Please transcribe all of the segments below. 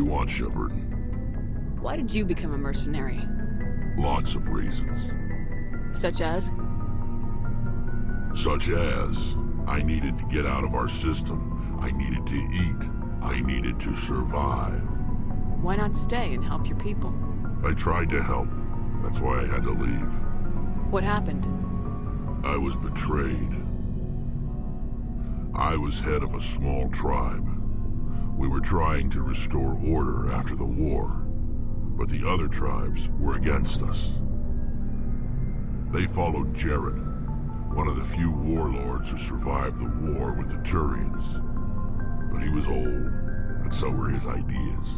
you want, Shepard? Why did you become a mercenary? Lots of reasons. Such as? Such as, I needed to get out of our system. I needed to eat. I needed to survive. Why not stay and help your people? I tried to help. That's why I had to leave. What happened? I was betrayed. I was head of a small tribe. We were trying to restore order after the war, but the other tribes were against us. They followed Jared, one of the few warlords who survived the war with the Turians. But he was old, and so were his ideas.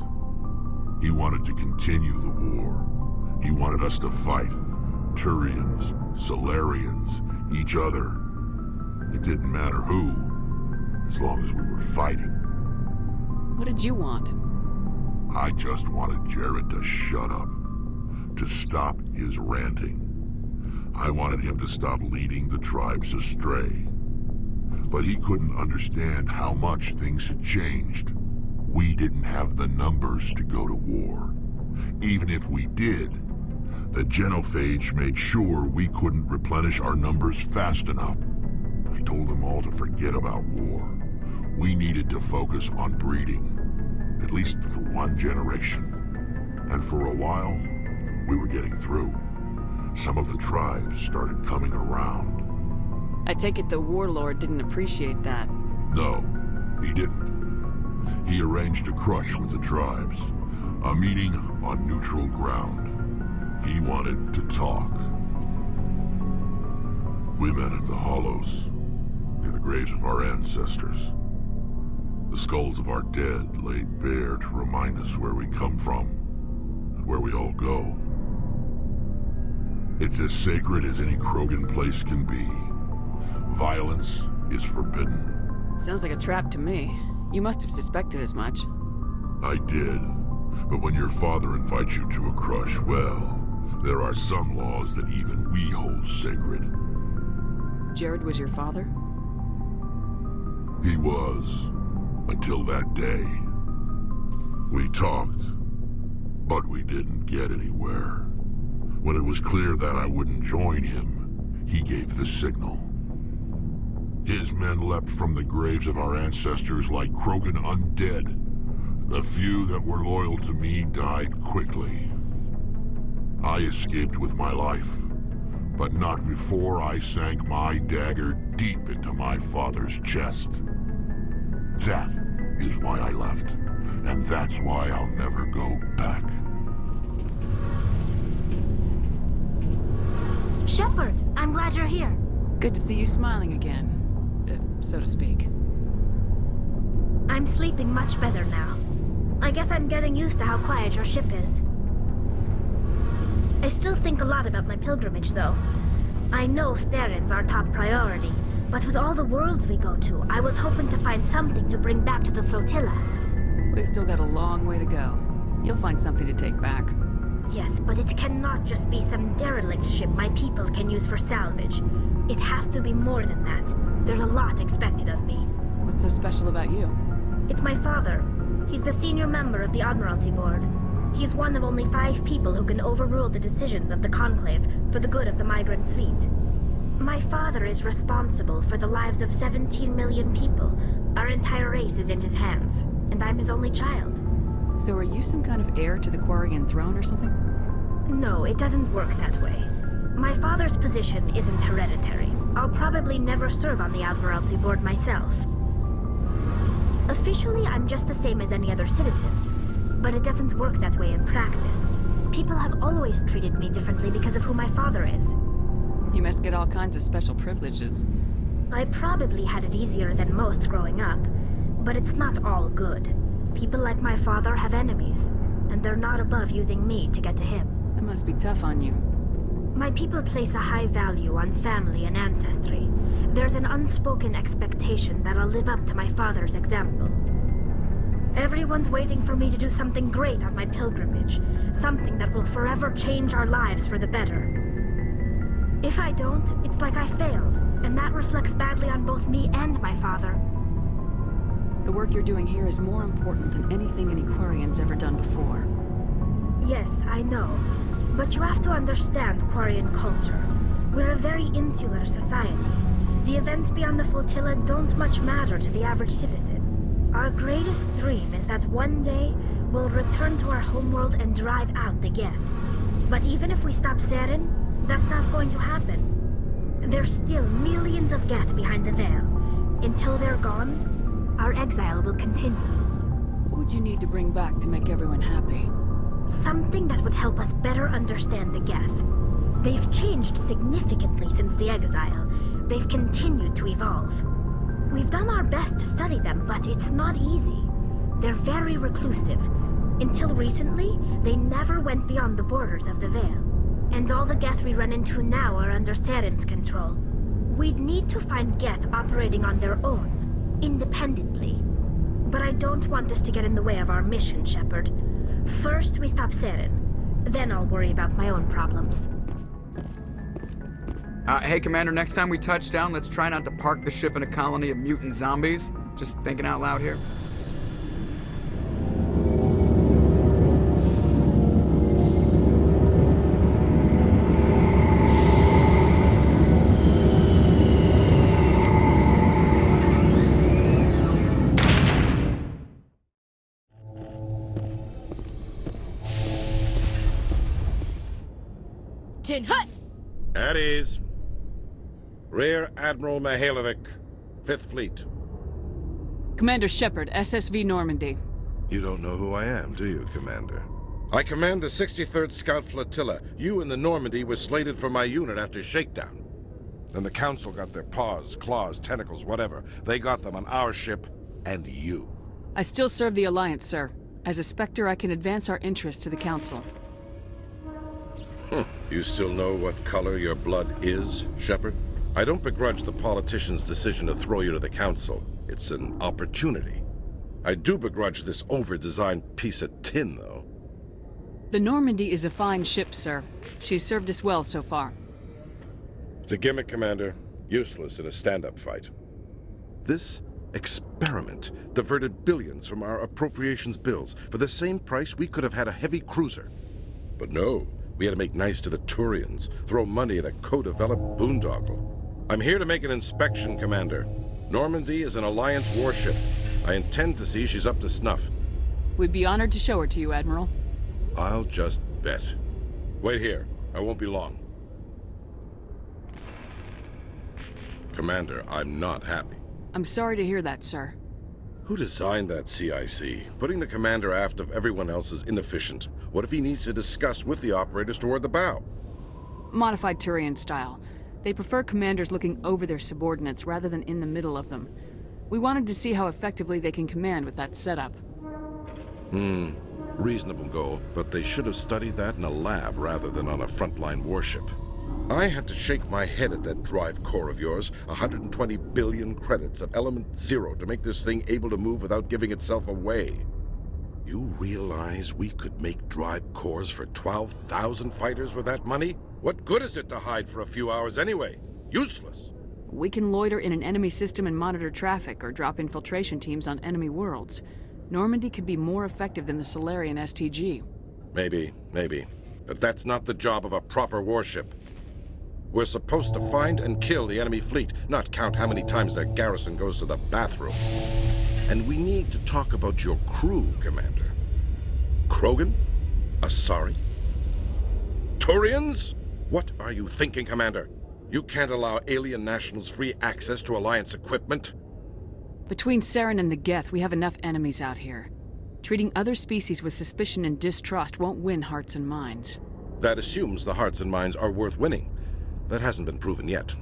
He wanted to continue the war. He wanted us to fight. Turians, Solarians, each other. It didn't matter who, as long as we were fighting. What did you want? I just wanted Jared to shut up, to stop his ranting. I wanted him to stop leading the tribes astray. But he couldn't understand how much things had changed. We didn't have the numbers to go to war. Even if we did, the genophage made sure we couldn't replenish our numbers fast enough. I told them all to forget about war. We needed to focus on breeding, at least for one generation. And for a while, we were getting through. Some of the tribes started coming around. I take it the warlord didn't appreciate that. No, he didn't. He arranged a crush with the tribes, a meeting on neutral ground. He wanted to talk. We met at the Hollows, near the graves of our ancestors. The skulls of our dead laid bare to remind us where we come from, and where we all go. It's as sacred as any Krogan place can be. Violence is forbidden. Sounds like a trap to me. You must have suspected as much. I did. But when your father invites you to a crush, well, there are some laws that even we hold sacred. Jared was your father? He was. Until that day. We talked, but we didn't get anywhere. When it was clear that I wouldn't join him, he gave the signal. His men leapt from the graves of our ancestors like Krogan undead. The few that were loyal to me died quickly. I escaped with my life, but not before I sank my dagger deep into my father's chest. That is why I left, and that's why I'll never go back. Shepard, I'm glad you're here. Good to see you smiling again, so to speak. I'm sleeping much better now. I guess I'm getting used to how quiet your ship is. I still think a lot about my pilgrimage, though. I know Steren's our top priority, but with all the worlds we go to, I was hoping to find something to bring back to the flotilla. We've still got a long way to go. You'll find something to take back. Yes, but it cannot just be some derelict ship my people can use for salvage. It has to be more than that. There's a lot expected of me. What's so special about you? It's my father. He's the senior member of the Admiralty Board. He's one of only 5 people who can overrule the decisions of the Conclave for the good of the migrant fleet. My father is responsible for the lives of 17 million people. Our entire race is in his hands, and I'm his only child. So are you some kind of heir to the Quarian throne or something? No, it doesn't work that way. My father's position isn't hereditary. I'll probably never serve on the Admiralty Board myself. Officially, I'm just the same as any other citizen. But it doesn't work that way in practice. People have always treated me differently because of who my father is. You must get all kinds of special privileges. I probably had it easier than most growing up, but it's not all good. People like my father have enemies, and they're not above using me to get to him. That must be tough on you. My people place a high value on family and ancestry. There's an unspoken expectation that I'll live up to my father's example. Everyone's waiting for me to do something great on my pilgrimage, something that will forever change our lives for the better. If I don't, it's like I failed, and that reflects badly on both me and my father. The work you're doing here is more important than anything an Aquarian's ever done before. Yes, I know. But you have to understand Quarian culture. We're a very insular society. The events beyond the flotilla don't much matter to the average citizen. Our greatest dream is that one day we'll return to our homeworld and drive out the Geth. But even if we stop Saren, that's not going to happen. There's still millions of Geth behind the veil. Until they're gone, our exile will continue. What would you need to bring back to make everyone happy? Something that would help us better understand the Geth. They've changed significantly since the exile. They've continued to evolve. We've done our best to study them, but it's not easy. They're very reclusive. Until recently, they never went beyond the borders of the Veil. And all the Geth we run into now are under Saren's control. We'd need to find Geth operating on their own, independently. But I don't want this to get in the way of our mission, Shepard. First, we stop Saren. Then I'll worry about my own problems. Hey, Commander, next time we touch down, let's try not to park the ship in a colony of mutant zombies. Just thinking out loud here. Tin Hut! At ease. Rear Admiral Mihailovic, 5th Fleet. Commander Shepard, SSV Normandy. You don't know who I am, do you, Commander? I command the 63rd Scout Flotilla. You and the Normandy were slated for my unit after shakedown. Then the Council got their paws, claws, tentacles, whatever. They got them on our ship, and you. I still serve the Alliance, sir. As a Spectre, I can advance our interests to the Council. You still know what color your blood is, Shepard? I don't begrudge the politician's decision to throw you to the Council. It's an opportunity. I do begrudge this over-designed piece of tin, though. The Normandy is a fine ship, sir. She's served us well so far. It's a gimmick, Commander. Useless in a stand-up fight. This experiment diverted billions from our appropriations bills. For the same price, we could have had a heavy cruiser. But no. We had to make nice to the Turians, throw money at a co-developed boondoggle. I'm here to make an inspection, Commander. Normandy is an Alliance warship. I intend to see she's up to snuff. We'd be honored to show her to you, Admiral. I'll just bet. Wait here. I won't be long. Commander, I'm not happy. I'm sorry to hear that, sir. Who designed that CIC? Putting the commander aft of everyone else is inefficient. What if he needs to discuss with the operators toward the bow? Modified Turian style. They prefer commanders looking over their subordinates rather than in the middle of them. We wanted to see how effectively they can command with that setup. Reasonable goal, but they should have studied that in a lab rather than on a frontline warship. I had to shake my head at that drive core of yours. 120 billion credits of element 0 to make this thing able to move without giving itself away. You realize we could make drive cores for 12,000 fighters with that money? What good is it to hide for a few hours anyway? Useless. We can loiter in an enemy system and monitor traffic or drop infiltration teams on enemy worlds. Normandy could be more effective than the Solarian STG. Maybe. But that's not the job of a proper warship. We're supposed to find and kill the enemy fleet, not count how many times their garrison goes to the bathroom. And we need to talk about your crew, Commander. Krogan? Asari? Turians? What are you thinking, Commander? You can't allow alien nationals free access to Alliance equipment? Between Saren and the Geth, we have enough enemies out here. Treating other species with suspicion and distrust won't win hearts and minds. That assumes the hearts and minds are worth winning. That hasn't been proven yet.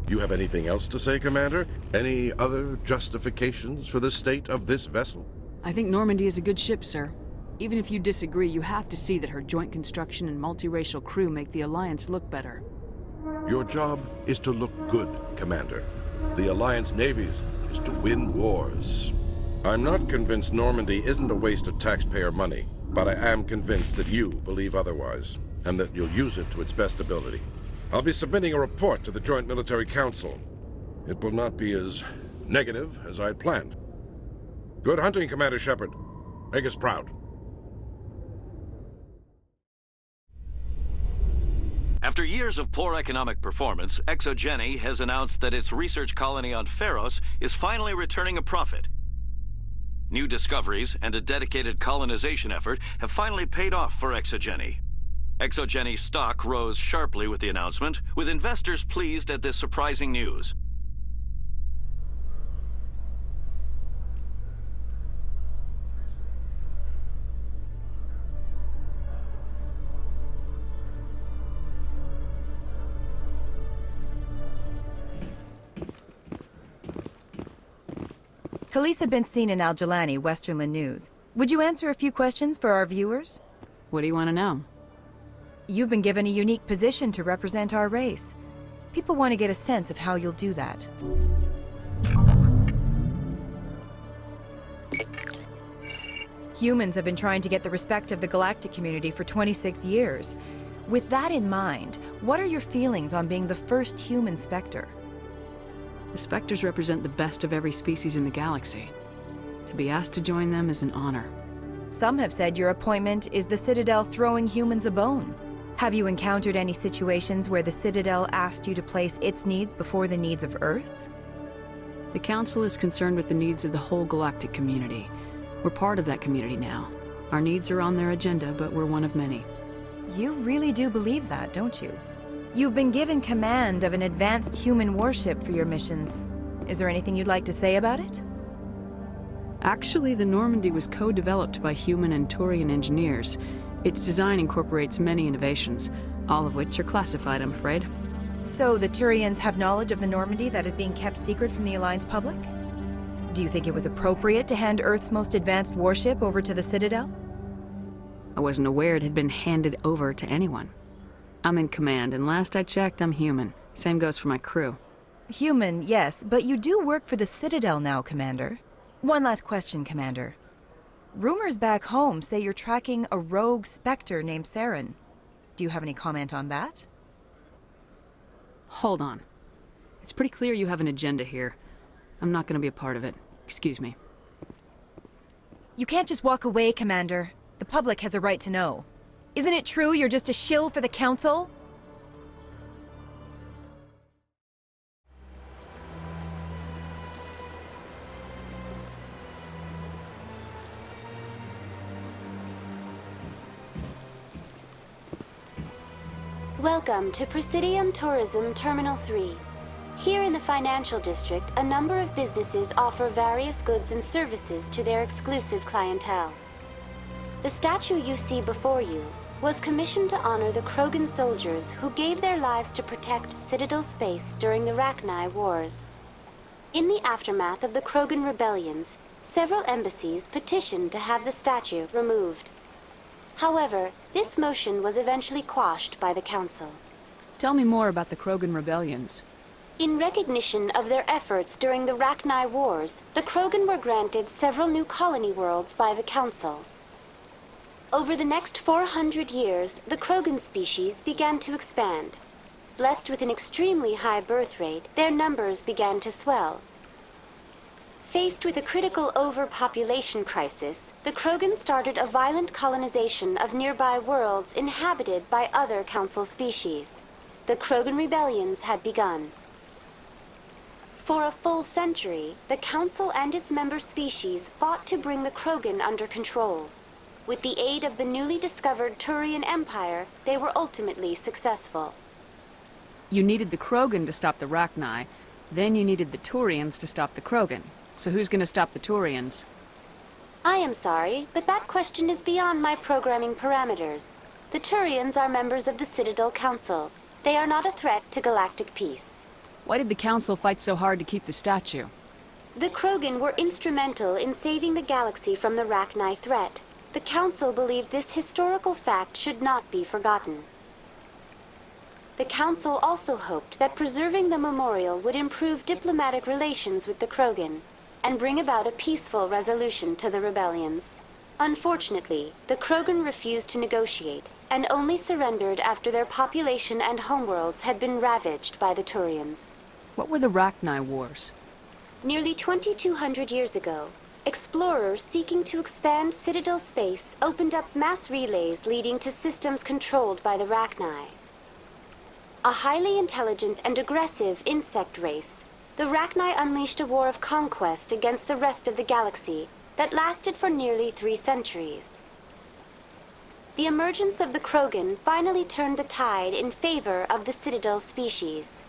You have anything else to say, Commander? Any other justifications for the state of this vessel? I think Normandy is a good ship, sir. Even if you disagree, you have to see that her joint construction and multiracial crew make the Alliance look better. Your job is to look good, Commander. The Alliance navies is to win wars. I'm not convinced Normandy isn't a waste of taxpayer money, but I am convinced that you believe otherwise, and that you'll use it to its best ability. I'll be submitting a report to the Joint Military Council. It will not be as negative as I had planned. Good hunting, Commander Shepard. Make us proud. After years of poor economic performance, Exogeny has announced that its research colony on Pharos is finally returning a profit. New discoveries and a dedicated colonization effort have finally paid off for Exogeny. Exogeny's stock rose sharply with the announcement, with investors pleased at this surprising news. Khaleesa bint Sinan al-Jalani, Westerland News. Would you answer a few questions for our viewers? What do you want to know? You've been given a unique position to represent our race. People want to get a sense of how you'll do that. Humans have been trying to get the respect of the galactic community for 26 years. With that in mind, what are your feelings on being the first human Spectre? The Spectres represent the best of every species in the galaxy. To be asked to join them is an honor. Some have said your appointment is the Citadel throwing humans a bone. Have you encountered any situations where the Citadel asked you to place its needs before the needs of Earth? The Council is concerned with the needs of the whole galactic community. We're part of that community now. Our needs are on their agenda, but we're one of many. You really do believe that, don't you? You've been given command of an advanced human warship for your missions. Is there anything you'd like to say about it? Actually, the Normandy was co-developed by human and Turian engineers. Its design incorporates many innovations, all of which are classified, I'm afraid. So the Turians have knowledge of the Normandy that is being kept secret from the Alliance public? Do you think it was appropriate to hand Earth's most advanced warship over to the Citadel? I wasn't aware it had been handed over to anyone. I'm in command, and last I checked, I'm human. Same goes for my crew. Human, yes, but you do work for the Citadel now, Commander. One last question, Commander. Rumors back home say you're tracking a rogue Spectre named Saren. Do you have any comment on that? Hold on. It's pretty clear you have an agenda here. I'm not gonna be a part of it. Excuse me. You can't just walk away, Commander. The public has a right to know. Isn't it true you're just a shill for the Council? Welcome to Presidium Tourism Terminal 3. Here in the financial district, a number of businesses offer various goods and services to their exclusive clientele. The statue you see before you was commissioned to honor the Krogan soldiers who gave their lives to protect Citadel space during the Rachni Wars. In the aftermath of the Krogan rebellions, several embassies petitioned to have the statue removed. However, this motion was eventually quashed by the Council. Tell me more about the Krogan rebellions. In recognition of their efforts during the Rachni Wars, the Krogan were granted several new colony worlds by the Council. Over the next 400 years, the Krogan species began to expand. Blessed with an extremely high birth rate, their numbers began to swell. Faced with a critical overpopulation crisis, the Krogan started a violent colonization of nearby worlds inhabited by other Council species. The Krogan rebellions had begun. For a full century, the Council and its member species fought to bring the Krogan under control. With the aid of the newly discovered Turian Empire, they were ultimately successful. You needed the Krogan to stop the Rachni, then you needed the Turians to stop the Krogan. So who's gonna stop the Turians? I am sorry, but that question is beyond my programming parameters. The Turians are members of the Citadel Council. They are not a threat to galactic peace. Why did the Council fight so hard to keep the statue? The Krogan were instrumental in saving the galaxy from the Rachni threat. The Council believed this historical fact should not be forgotten. The Council also hoped that preserving the memorial would improve diplomatic relations with the Krogan and bring about a peaceful resolution to the rebellions. Unfortunately, the Krogan refused to negotiate and only surrendered after their population and homeworlds had been ravaged by the Turians. What were the Rachni Wars? Nearly 2,200 years ago, explorers seeking to expand Citadel space opened up mass relays leading to systems controlled by the Rachni. A highly intelligent and aggressive insect race, the Rachni unleashed a war of conquest against the rest of the galaxy that lasted for nearly 3 centuries. The emergence of the Krogan finally turned the tide in favor of the Citadel species.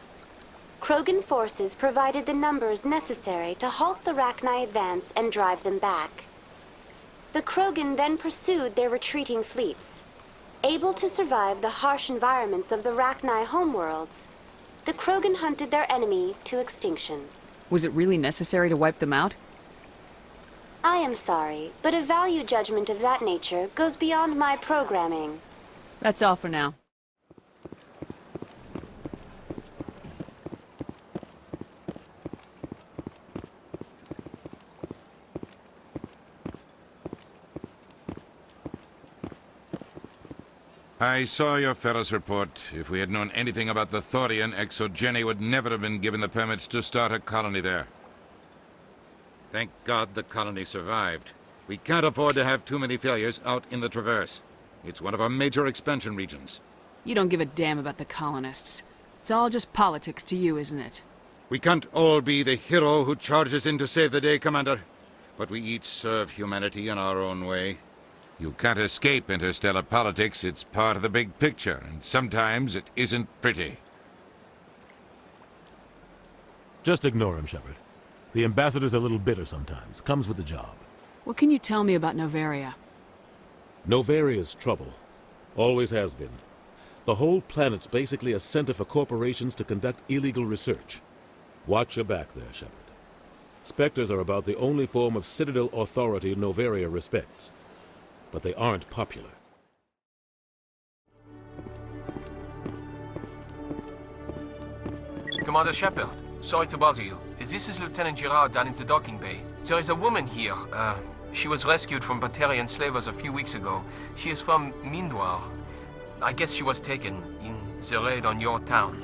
Krogan forces provided the numbers necessary to halt the Rachni advance and drive them back. The Krogan then pursued their retreating fleets. Able to survive the harsh environments of the Rachni homeworlds, the Krogan hunted their enemy to extinction. Was it really necessary to wipe them out? I am sorry, but a value judgment of that nature goes beyond my programming. That's all for now. I saw your Ferris report. If we had known anything about the Thorian, Exogeny would never have been given the permits to start a colony there. Thank God the colony survived. We can't afford to have too many failures out in the Traverse. It's one of our major expansion regions. You don't give a damn about the colonists. It's all just politics to you, isn't it? We can't all be the hero who charges in to save the day, Commander. But we each serve humanity in our own way. You can't escape interstellar politics. It's part of the big picture, and sometimes it isn't pretty. Just ignore him, Shepard. The ambassador's a little bitter sometimes. Comes with the job. What can you tell me about Novaria? Novaria's trouble. Always has been. The whole planet's basically a center for corporations to conduct illegal research. Watch your back there, Shepard. Spectres are about the only form of Citadel authority Novaria respects. But they aren't popular. Commander Shepard, sorry to bother you. This is Lieutenant Girard down in the docking bay. There is a woman here. She was rescued from Batarian slavers a few weeks ago. She is from Mindoir. I guess she was taken in the raid on your town.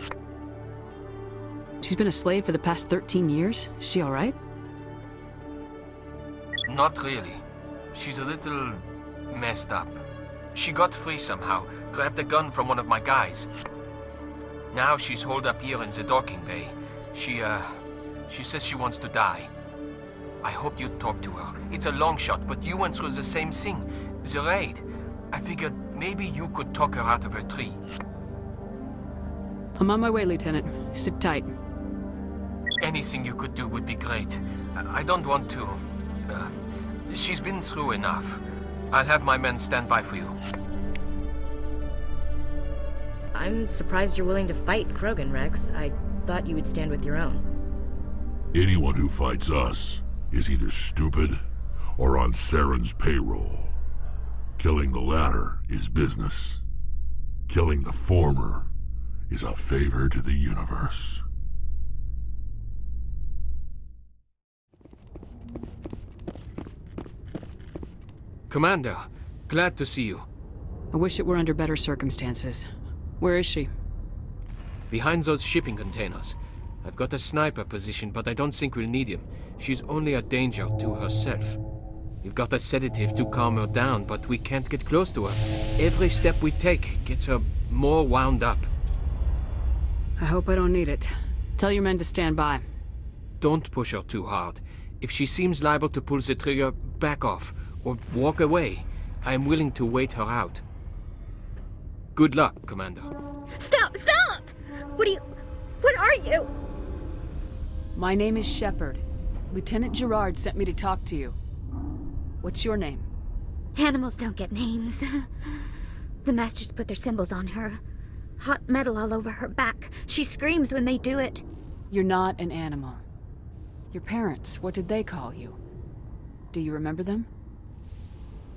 She's been a slave for the past 13 years? Is she alright? Not really. She's a little messed up. She got free somehow, grabbed a gun from one of my guys. Now she's holed up here in the docking bay. She says she wants to die. I hoped you'd talk to her. It's a long shot, but you went through the same thing. The raid. I figured maybe you could talk her out of her tree. I'm on my way, Lieutenant. Sit tight. Anything you could do would be great. I don't want to. She's been through enough. I'll have my men stand by for you. I'm surprised you're willing to fight Krogan, Rex. I thought you would stand with your own. Anyone who fights us is either stupid or on Saren's payroll. Killing the latter is business. Killing the former is a favor to the universe. Commander, glad to see you. I wish it were under better circumstances. Where is she? Behind those shipping containers. I've got a sniper position, but I don't think we'll need him. She's only a danger to herself. We've got a sedative to calm her down, but we can't get close to her. Every step we take gets her more wound up. I hope I don't need it. Tell your men to stand by. Don't push her too hard. If she seems liable to pull the trigger, back off, or walk away. I am willing to wait her out. Good luck, Commander. Stop! Stop! What are you? My name is Shepard. Lieutenant Girard sent me to talk to you. What's your name? Animals don't get names. The Masters put their symbols on her. Hot metal all over her back. She screams when they do it. You're not an animal. Your parents, what did they call you? Do you remember them?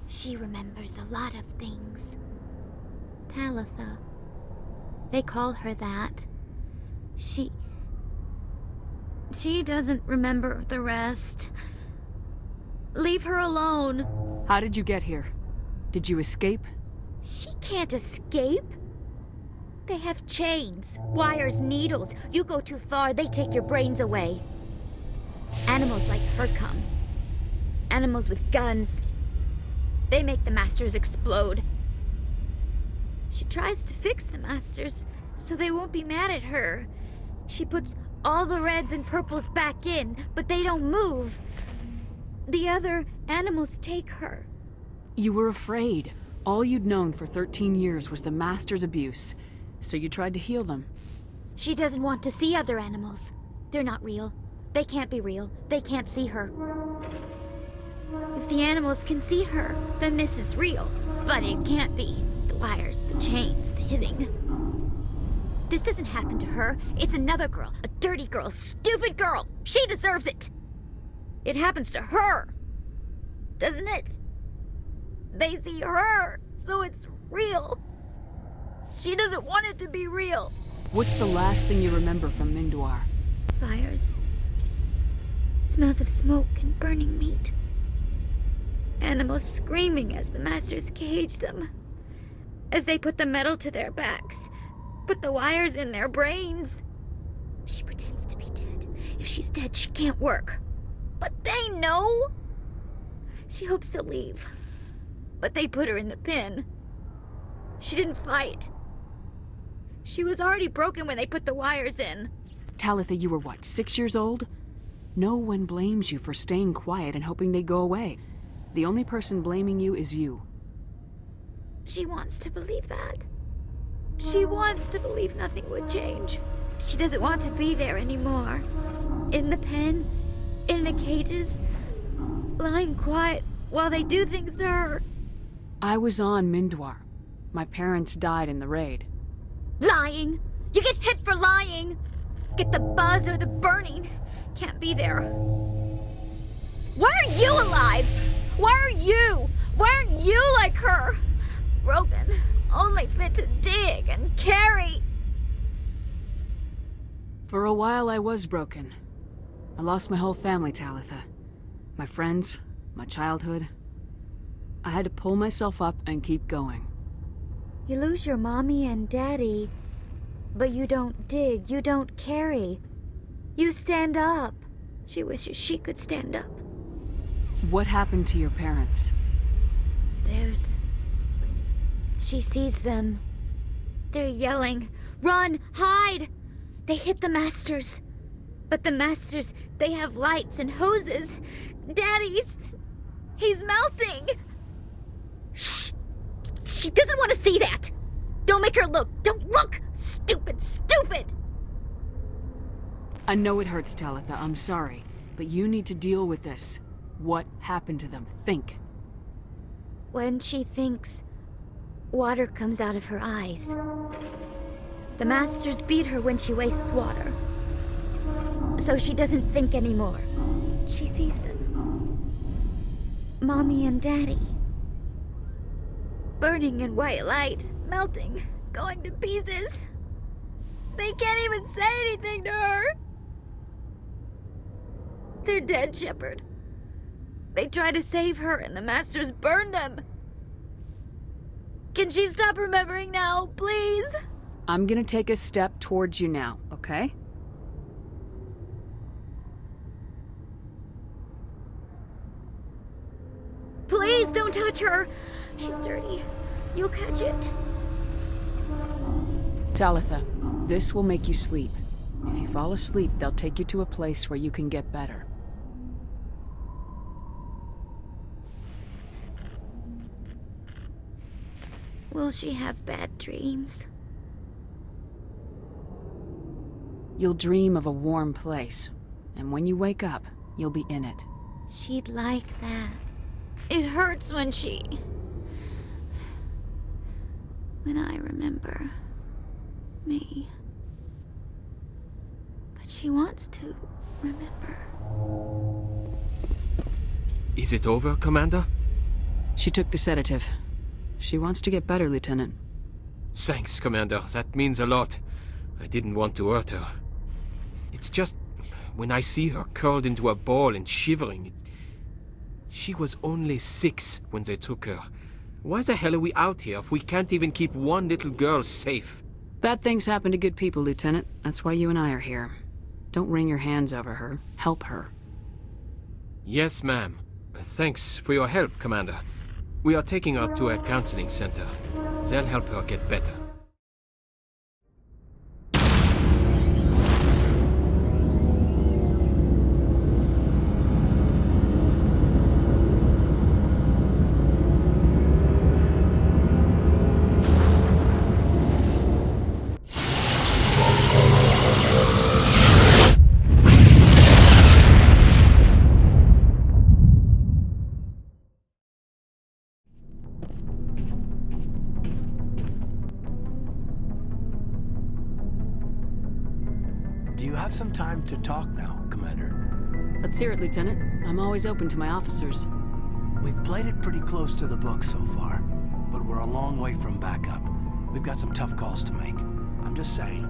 She remembers a lot of things. Talitha. They call her that. She doesn't remember the rest. Leave her alone. How did you get here? Did you escape? She can't escape. They have chains, wires, needles. You go too far, they take your brains away. Animals like her come. animals with guns. They make the masters explode. She tries to fix the masters so they won't be mad at her. She puts all the reds and purples back in, but they don't move. The other animals take her. You were afraid. All you'd known for 13 years was the Master's abuse, so you tried to heal them. She doesn't want to see other animals. They're not real. They can't be real. They can't see her. If the animals can see her, then this is real. But it can't be. The wires, the chains, the hitting. This doesn't happen to her. It's another girl. A dirty girl. Stupid girl. She deserves it. It happens to her. Doesn't it? They see her, so it's real. She doesn't want it to be real. What's the last thing you remember from Mindoir? Fires. Smells of smoke and burning meat. Animals screaming as the masters cage them. As they put the metal to their backs. Put the wires in their brains. She pretends to be dead. If she's dead, she can't work. But they know. She hopes they'll leave. But they put her in the pen. She didn't fight. She was already broken when they put the wires in. Talitha, you were what, 6 years old? No one blames you for staying quiet and hoping they'd go away. The only person blaming you is you. She wants to believe that. She wants to believe nothing would change. She doesn't want to be there anymore. In the pen, in the cages, lying quiet while they do things to her. I was on Mindoir. My parents died in the raid. Lying! You get hit for lying! Get the buzz or the burning. Can't be there. Why are you alive? Why are you? Why aren't you like her? Broken, only fit to dig and carry. For a while I was broken. I lost my whole family, Talitha. My friends, my childhood. I had to pull myself up and keep going. You lose your mommy and daddy, but you don't dig, you don't carry. You stand up. She wishes she could stand up. What happened to your parents? She sees them. They're yelling, "Run! Hide!" They hit the masters. But the masters, they have lights and hoses. Daddy's... he's melting! Shh! She doesn't want to see that! Don't make her look! Don't look! Stupid, stupid! I know it hurts, Talitha. I'm sorry. But you need to deal with this. What happened to them? Think. When she thinks, water comes out of her eyes. The masters beat her when she wastes water. So she doesn't think anymore. She sees them. Mommy and Daddy. Burning in white light, melting, going to pieces. They can't even say anything to her. They're dead, Shepard. They try to save her and the masters burn them. Can she stop remembering now, please? I'm gonna take a step towards you now, okay? Please don't touch her. She's dirty. You'll catch it. Talitha, this will make you sleep. If you fall asleep, they'll take you to a place where you can get better. Will she have bad dreams? You'll dream of a warm place, and when you wake up, you'll be in it. She'd like that. It hurts when I remember me. But she wants to remember. Is it over, Commander? She took the sedative. She wants to get better, Lieutenant. Thanks, Commander. That means a lot. I didn't want to hurt her. It's just, when I see her curled into a ball and shivering, she was only 6 when they took her. Why the hell are we out here if we can't even keep one little girl safe? Bad things happen to good people, Lieutenant. That's why you and I are here. Don't wring your hands over her. Help her. Yes, ma'am. Thanks for your help, Commander. We are taking her to a counseling center. They'll help her get better. Do you have some time to talk now, Commander? Let's hear it, Lieutenant. I'm always open to my officers. We've played it pretty close to the book so far, but we're a long way from backup. We've got some tough calls to make. I'm just saying,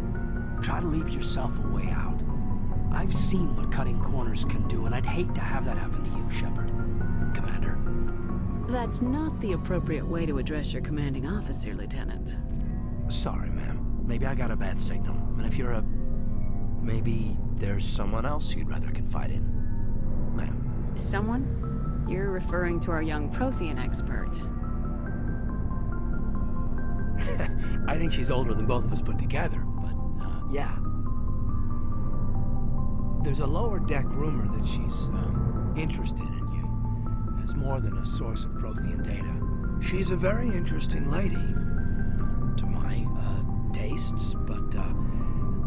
try to leave yourself a way out. I've seen what cutting corners can do, and I'd hate to have that happen to you, Shepard. Commander. That's not the appropriate way to address your commanding officer, Lieutenant. Sorry, ma'am. Maybe I got a bad signal. And if you're a... maybe there's someone else you'd rather confide in. Ma'am. Someone? You're referring to our young Prothean expert. I think she's older than both of us put together, but, yeah. There's a lower deck rumor that she's, interested in you as more than a source of Prothean data. She's a very interesting lady, to my, tastes, but,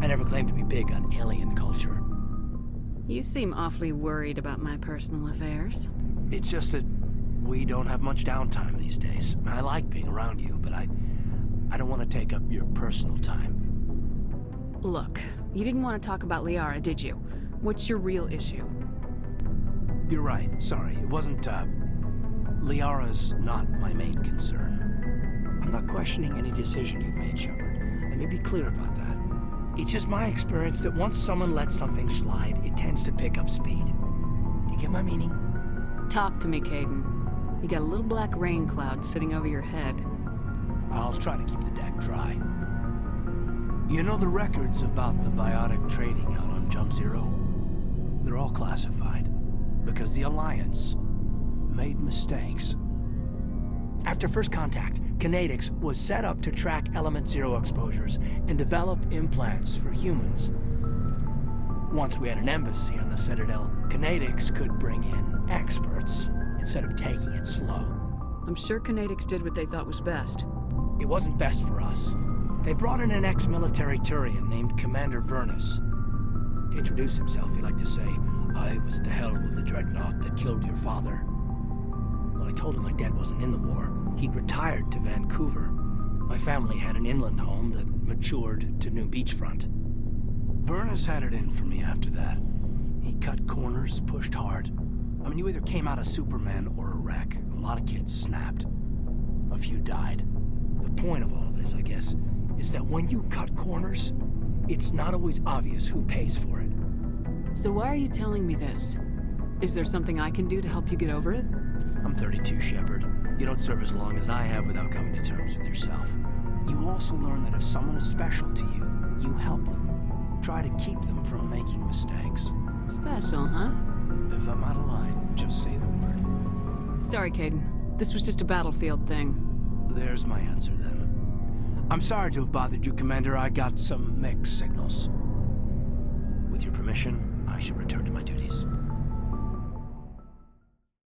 I never claimed to be big on alien culture. You seem awfully worried about my personal affairs. It's just that we don't have much downtime these days. I like being around you, but I don't want to take up your personal time. Look, you didn't want to talk about Liara, did you? What's your real issue? You're right. Sorry. It wasn't, Liara's not my main concern. I'm not questioning any decision you've made, Shepard. Let me be clear about that. It's just my experience that once someone lets something slide, it tends to pick up speed. You get my meaning? Talk to me, Caden. You got a little black rain cloud sitting over your head. I'll try to keep the deck dry. You know the records about the biotic trading out on Jump Zero? They're all classified, because the Alliance made mistakes. After first contact, Kinetics was set up to track Element Zero exposures and develop implants for humans. Once we had an embassy on the Citadel, Kinetics could bring in experts instead of taking it slow. I'm sure Kinetics did what they thought was best. It wasn't best for us. They brought in an ex-military Turian named Commander Vernus. To introduce himself, he liked to say, "I was at the helm of the dreadnought that killed your father." When I told him my dad wasn't in the war, he'd retired to Vancouver. My family had an inland home that matured to new beachfront. Vernus had it in for me after that. He cut corners, pushed hard. I mean, you either came out a Superman or a wreck. A lot of kids snapped. A few died. The point of all of this, I guess, is that when you cut corners, it's not always obvious who pays for it. So why are you telling me this? Is there something I can do to help you get over it? I'm 32, Shepard. You don't serve as long as I have without coming to terms with yourself. You also learn that if someone is special to you, you help them. Try to keep them from making mistakes. Special, huh? If I'm out of line, just say the word. Sorry, Caden. This was just a battlefield thing. There's my answer, then. I'm sorry to have bothered you, Commander. I got some mixed signals. With your permission, I should return to my duties.